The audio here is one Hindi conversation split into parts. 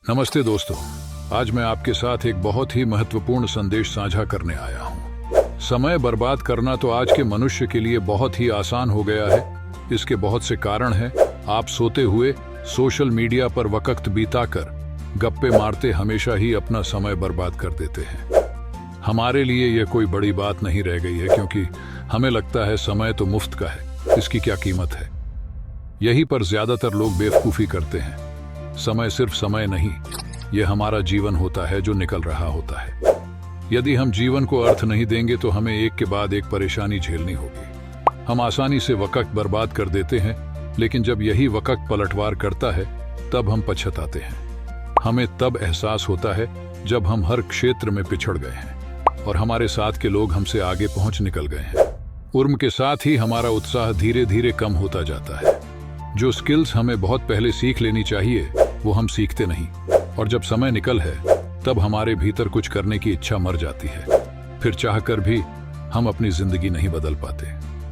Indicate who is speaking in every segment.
Speaker 1: नमस्ते दोस्तों, आज मैं आपके साथ एक बहुत ही महत्वपूर्ण संदेश साझा करने आया हूँ। समय बर्बाद करना तो आज के मनुष्य के लिए बहुत ही आसान हो गया है। इसके बहुत से कारण हैं। आप सोते हुए सोशल मीडिया पर वक्त बिताकर गप्पे मारते हमेशा ही अपना समय बर्बाद कर देते हैं। हमारे लिए यह कोई बड़ी बात नहीं रह गई है, क्योंकि हमें लगता है समय तो मुफ्त का है, इसकी क्या कीमत है। यही पर ज्यादातर लोग बेवकूफी करते हैं। समय सिर्फ समय नहीं, यह हमारा जीवन होता है जो निकल रहा होता है। यदि हम जीवन को अर्थ नहीं देंगे तो हमें एक के बाद एक परेशानी झेलनी होगी। हम आसानी से वक्त बर्बाद कर देते हैं, लेकिन जब यही वक्त पलटवार करता है तब हम पछताते हैं। हमें तब एहसास होता है जब हम हर क्षेत्र में पिछड़ गए हैं और हमारे साथ के लोग हमसे आगे पहुंच निकल गए हैं। उम्र के साथ ही हमारा उत्साह धीरे धीरे कम होता जाता है। जो स्किल्स हमें बहुत पहले सीख लेनी चाहिए वो हम सीखते नहीं, और जब समय निकल है तब हमारे भीतर कुछ करने की इच्छा मर जाती है। फिर चाहकर भी हम अपनी जिंदगी नहीं बदल पाते।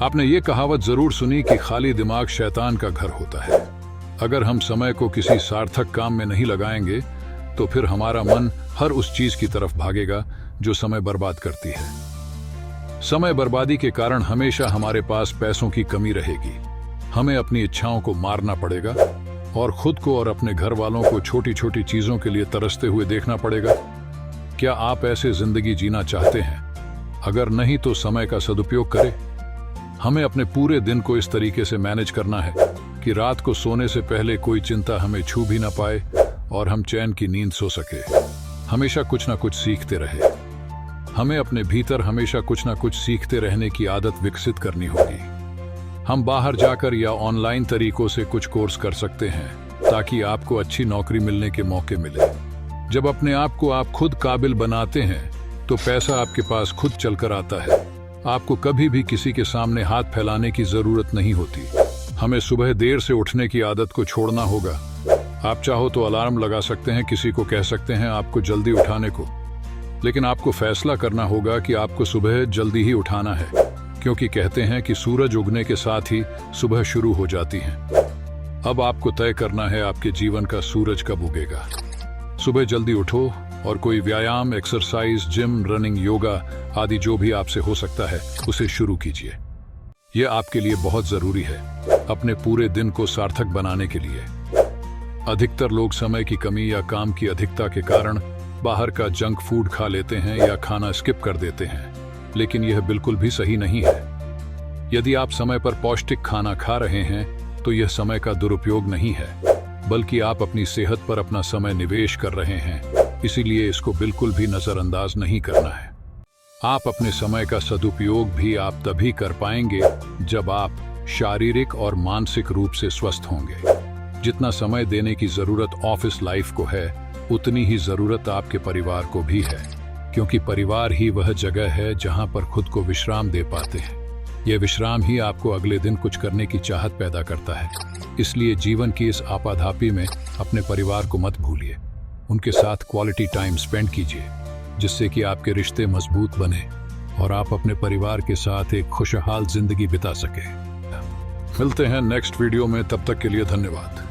Speaker 1: आपने ये कहावत जरूर सुनी कि खाली दिमाग शैतान का घर होता है। अगर हम समय को किसी सार्थक काम में नहीं लगाएंगे तो फिर हमारा मन हर उस चीज की तरफ भागेगा जो समय बर्बाद करती है। समय बर्बादी के कारण हमेशा हमारे पास पैसों की कमी रहेगी। हमें अपनी इच्छाओं को मारना पड़ेगा और खुद को और अपने घर वालों को छोटी छोटी चीजों के लिए तरसते हुए देखना पड़ेगा। क्या आप ऐसे जिंदगी जीना चाहते हैं? अगर नहीं तो समय का सदुपयोग करें। हमें अपने पूरे दिन को इस तरीके से मैनेज करना है कि रात को सोने से पहले कोई चिंता हमें छू भी ना पाए और हम चैन की नींद सो सके। हमेशा कुछ ना कुछ सीखते रहे। हमें अपने भीतर हमेशा कुछ ना कुछ सीखते रहने की आदत विकसित करनी होगी। हम बाहर जाकर या ऑनलाइन तरीकों से कुछ कोर्स कर सकते हैं ताकि आपको अच्छी नौकरी मिलने के मौके मिले। जब अपने आप को आप खुद काबिल बनाते हैं तो पैसा आपके पास खुद चलकर आता है। आपको कभी भी किसी के सामने हाथ फैलाने की जरूरत नहीं होती। हमें सुबह देर से उठने की आदत को छोड़ना होगा। आप चाहो तो अलार्म लगा सकते हैं, किसी को कह सकते हैं आपको जल्दी उठाने को, लेकिन आपको फैसला करना होगा कि आपको सुबह जल्दी ही उठाना है, क्योंकि कहते हैं कि सूरज उगने के साथ ही सुबह शुरू हो जाती है। अब आपको तय करना है आपके जीवन का सूरज कब उगेगा। सुबह जल्दी उठो और कोई व्यायाम, एक्सरसाइज, जिम, रनिंग, योगा आदि जो भी आपसे हो सकता है उसे शुरू कीजिए। यह आपके लिए बहुत जरूरी है अपने पूरे दिन को सार्थक बनाने के लिए। अधिकतर लोग समय की कमी या काम की अधिकता के कारण बाहर का जंक फूड खा लेते हैं या खाना स्किप कर देते हैं, लेकिन यह बिल्कुल भी सही नहीं है। यदि आप समय पर पौष्टिक खाना खा रहे हैं तो यह समय का दुरुपयोग नहीं है, बल्कि आप अपनी सेहत पर अपना समय निवेश कर रहे हैं। इसीलिए इसको बिल्कुल भी नजरअंदाज नहीं करना है। आप अपने समय का सदुपयोग भी आप तभी कर पाएंगे जब आप शारीरिक और मानसिक रूप से स्वस्थ होंगे। जितना समय देने की जरूरत ऑफिस लाइफ को है, उतनी ही जरूरत आपके परिवार को भी है, क्योंकि परिवार ही वह जगह है जहां पर खुद को विश्राम दे पाते हैं। यह विश्राम ही आपको अगले दिन कुछ करने की चाहत पैदा करता है। इसलिए जीवन की इस आपाधापी में अपने परिवार को मत भूलिए। उनके साथ क्वालिटी टाइम स्पेंड कीजिए, जिससे कि आपके रिश्ते मजबूत बने और आप अपने परिवार के साथ एक खुशहाल जिंदगी बिता सके। मिलते हैं नेक्स्ट वीडियो में, तब तक के लिए धन्यवाद।